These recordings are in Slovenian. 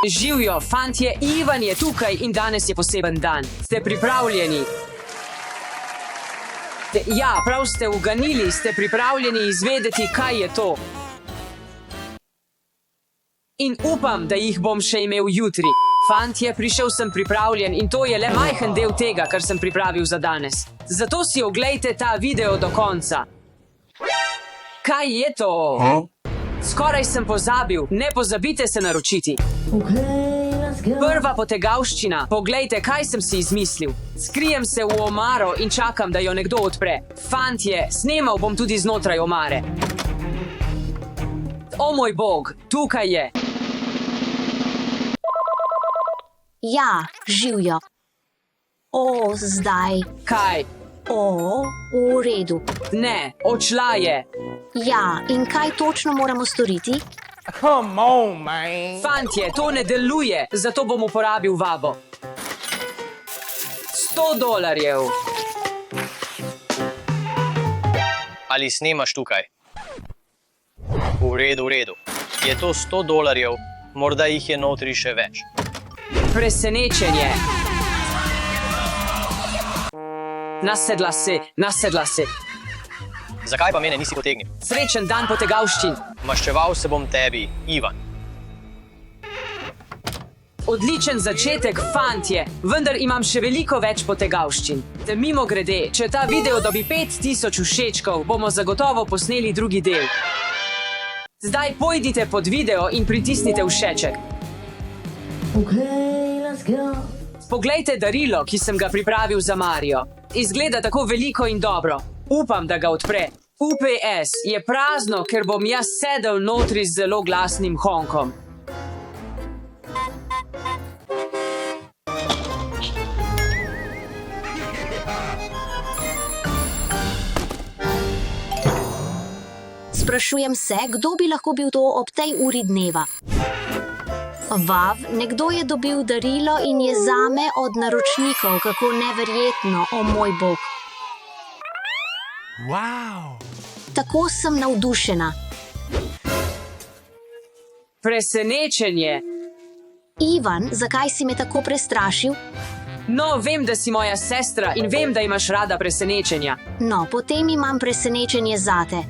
Živjo, fantje, Ivan je tukaj in danes je poseben dan. Ste pripravljeni? Ja, prav ste uganili, ste pripravljeni izvedeti, kaj je to. In upam, da jih bom še imel jutri. Fantje, prišel sem pripravljen in to je le majhen del tega, kar sem pripravil za danes. Zato si oglejte ta video do konca. Kaj je to? Skoraj sem pozabil, ne pozabite se naročiti. Prva potegavščina, poglejte, kaj sem si izmislil. Skrijem se v omaro in čakam, da jo nekdo odpre. Fantje, snemal bom tudi znotraj omare. O moj bog, tukaj je. Ja, živjo. O, zdaj. Kaj? O, v redu. Ne, odšla je. Ja, in kaj točno moramo storiti? Come on, man. Fantje, to ne deluje, zato bom uporabil vabo. $100. Ali snemaš tukaj? V redu. Je to $100, morda jih je notri še več. Presenečenje. Nasedla si. Zakaj pa mene nisi potegnil? Srečen dan potegavščin. Maščeval se bom tebi, Ivan. Odličen začetek, fantje, vendar imam še veliko več potegavščin. Mimogrede, če ta video dobi 5000 všečkov, bomo zagotovo posneli drugi del. Zdaj pojdite pod video in pritisnite všeček. Poglejte darilo, ki sem ga pripravil za Mario. Izgleda tako veliko in dobro. Upam, da ga odpre. UPS je prazno, ker bom jaz sedel notri z zelo glasnim honkom. Sprašujem se, kdo bi lahko bil to ob tej uri dneva. Vav, nekdo je dobil darilo in je zame od naročnikov, kako neverjetno, o moj bog. Wow. Tako sem navdušena. Presenečenje. Ivan, zakaj si me tako prestrašil? No, vem, da si moja sestra in vem, da imaš rada presenečenja. No, potem imam presenečenje zate.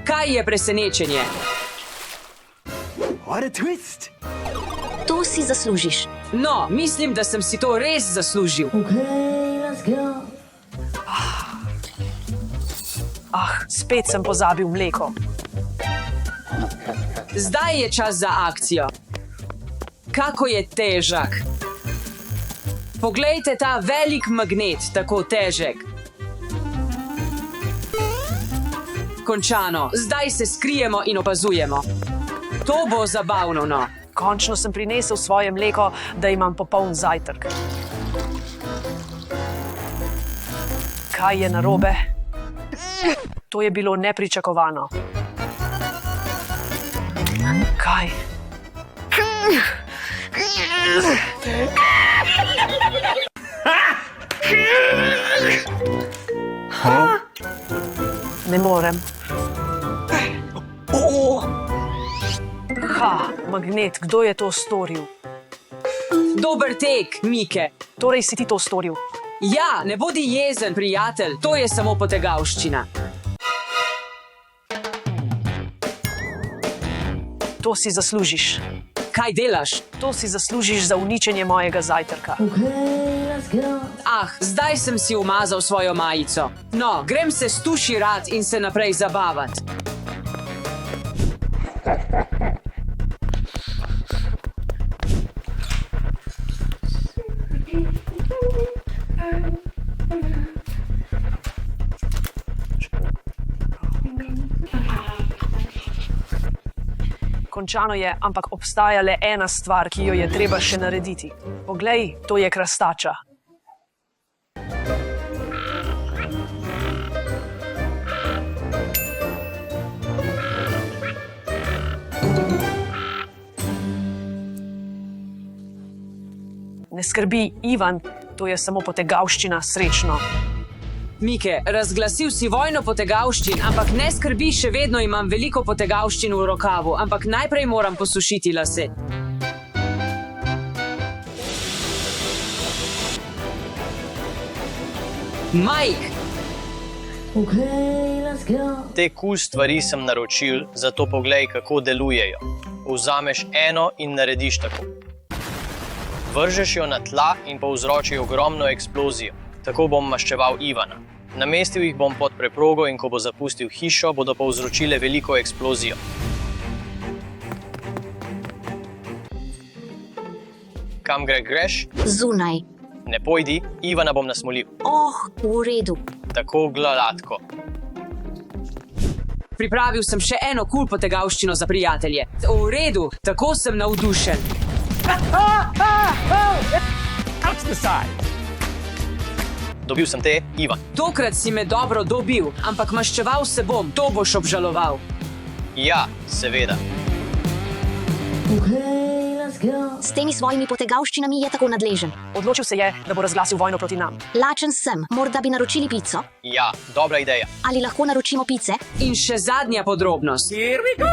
Kaj je presenečenje? What a twist. To si zaslužiš. No, mislim, da sem si to res zaslužil. Spet sem pozabil mleko. Zdaj je čas za akcijo. Kako je težak. Poglejte ta velik magnet, tako težek. Končano, zdaj se skrijemo in opazujemo. To bo zabavno, no. Končno sem prinesel svoje mleko, da imam popoln zajtrk. Kaj je narobe? To je bilo nepričakovano. Kaj? Ne morem. Magnet, kdo je to storil? Dober tek, Mike. Torej si ti to storil. Ja, ne bodi jezen, prijatelj, to je samo potegavščina. To si zaslužiš. Kaj delaš? To si zaslužiš za uničenje mojega zajtrka. Zdaj sem si umazal svojo majico. No, grem se stuširat in se naprej zabavati. Končano je, ampak obstaja le ena stvar, ki jo je treba še narediti. Poglej, to je krastača. Ne skrbi, Ivan, to je samo potegavščina, srečno. Mike, razglasil si vojno potegavščin, ampak ne skrbi, še vedno imam veliko potegavščin v rokavu, ampak najprej moram posušiti lase. Mike, Te kul stvari sem naročil, zato poglej, kako delujejo. Vzameš eno in narediš tako. Vržeš jo na tla in povzroči ogromno eksplozijo. Tako bom maščeval Ivana. Namestil jih bom pod preprogo in ko bo zapustil hišo, bodo povzročile veliko eksplozijo. Kam greš? Zunaj. Ne pojdi, Ivana bom nasmolil. V redu. Tako gladko. pripravil sem še eno kul potegavščino za prijatelje. V redu, tako sem navdušen. Out the side. Dobil sem te, Ivan. Tokrat si me dobro dobil, ampak maščeval se bom, to boš obžaloval. Ja, seveda. S temi svojimi potegavščinami je tako nadležen. Odločil se je, da bo razglasil vojno proti nam. Lačen sem, morda bi naročili pico? Ja, dobra ideja. Ali lahko naročimo pice? In še zadnja podrobnost. Here we go.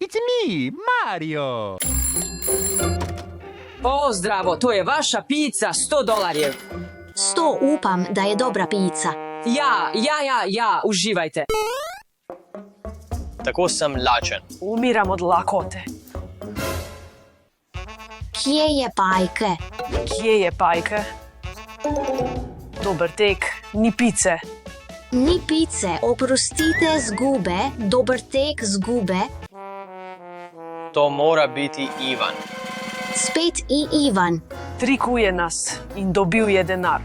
It's me, Mario. O, zdravo, to je vaša pica, $100. 100, upam, da je dobra pica. Ja, uživajte. Tako sem lačen. Umiram od lakote. Kje je pajke? Kje je pajke? Dober tek, ni pice. Ni pice, oprostite zgube, dober tek zgube. To mora biti Ivan. Spet Ivan. Trikuje nas in dobil je denar.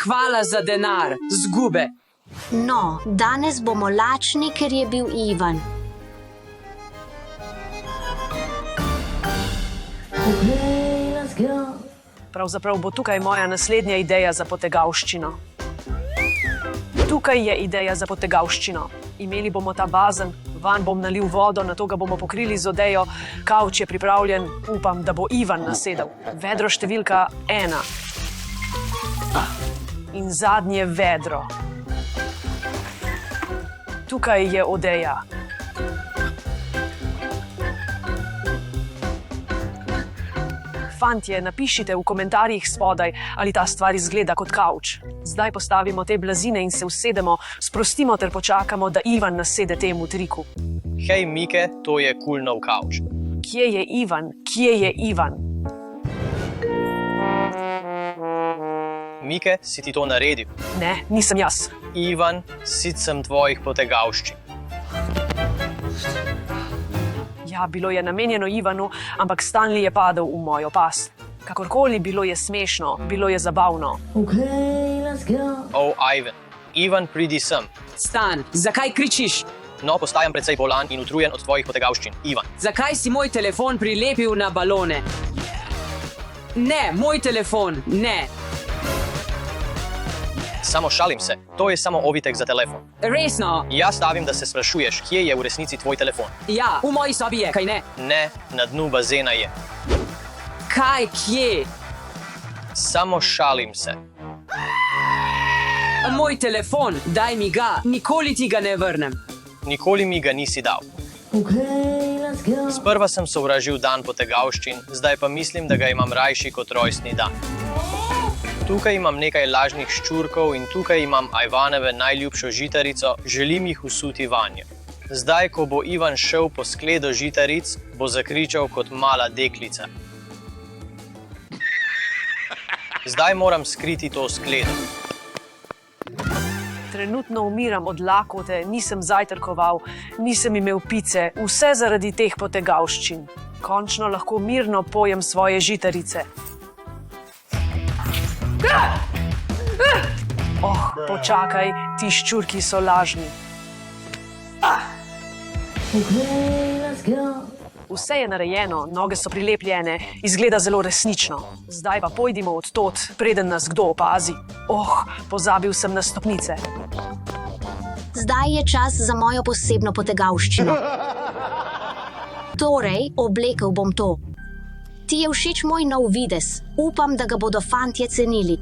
Hvala za denar, zgube. No, danes bomo lačni, ker je bil Ivan. Pravzaprav bo tukaj moja naslednja ideja za potegavščino. Tukaj je ideja za potegavščino. Imeli bomo ta bazen, vanj bom nalil vodo, nato ga bomo pokrili z odejo, kavč je pripravljen, upam, da bo Ivan nasedel. Vedro številka 1. In zadnje vedro. Tukaj je odeja. Fantje, napišite v komentarjih spodaj, ali ta stvar izgleda kot kavč. Zdaj postavimo te blazine in se usedemo, sprostimo ter počakamo, da Ivan nasede temu triku. Hej, Mike, to je kul nov kavč. Kje je Ivan? Kje je Ivan? Mike, si ti to naredil? Ne, nisem jaz. Ivan, sit sem tvojih potegavščin. Ja, bilo je namenjeno Ivanu, ampak Stanley je padel v mojo past. Kakorkoli, bilo je smešno, bilo je zabavno. Ivan. Ivan, pridi sem. Stan, zakaj kričiš? No, postajam precej bolan in utrujen od tvojih potegavščin. Ivan. Zakaj si moj telefon prilepil na balone? Ne, moj telefon, ne. Samo šalim se. To je samo ovitek za telefon. Resno? Jaz stavim, da se sprašuješ, kje je v resnici tvoj telefon. Ja, v moji sobi je, kaj ne? Ne, na dnu bazena je. Kaj, kje? Samo šalim se. Moj telefon, daj mi ga, nikoli ti ga ne vrnem. Nikoli mi ga nisi dal. Sprva sem sovražil dan potegavščin, zdaj pa mislim, da ga imam rajši kot rojstni dan. Tukaj imam nekaj lažnih ščurkov in tukaj imam Ivanove najljubšo žitarico, želim jih usuti vanjo. Zdaj, ko bo Ivan šel po skledo žitaric, bo zakričal kot mala deklica. Zdaj moram skriti to skledo. Trenutno umiram od lakote, nisem zajtrkoval, nisem imel pice, vse zaradi teh potegavščin. Končno lahko mirno pojem svoje žitarice. Počakaj, ti ščurki so lažni. Vse je narejeno, noge so prilepljene, izgleda zelo resnično. Zdaj pa pojdimo od tod, preden nas kdo opazi. Pozabil sem na stopnice. Zdaj je čas za mojo posebno potegavščino. Torej, oblekel bom to. Ti je všeč moj nov videz. Upam, da ga bodo fantje cenili.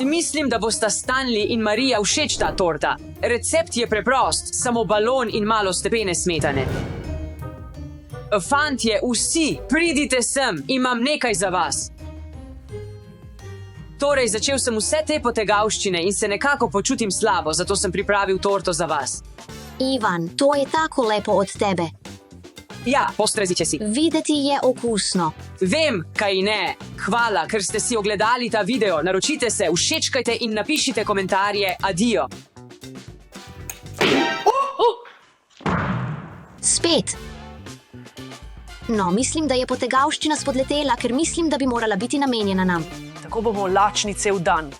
Mislim, da bosta Stanley in Marija všeč ta torta. Recept je preprost, samo balon in malo stepene smetane. Fantje, vsi, pridite sem, imam nekaj za vas. Torej, začel sem vse te potegavščine in se nekako počutim slabo, zato sem pripravil torto za vas. Ivan, to je tako lepo od tebe. Ja, postreziče si. Videti je okusno. Vem, kaj ne. Hvala, ker ste si ogledali ta video. Naročite se, všečkajte in napišite komentarje. Adijo. Spet. No, mislim, da je potegavščina spodletela, ker mislim, da bi morala biti namenjena nam. Tako bomo lačni cel dan.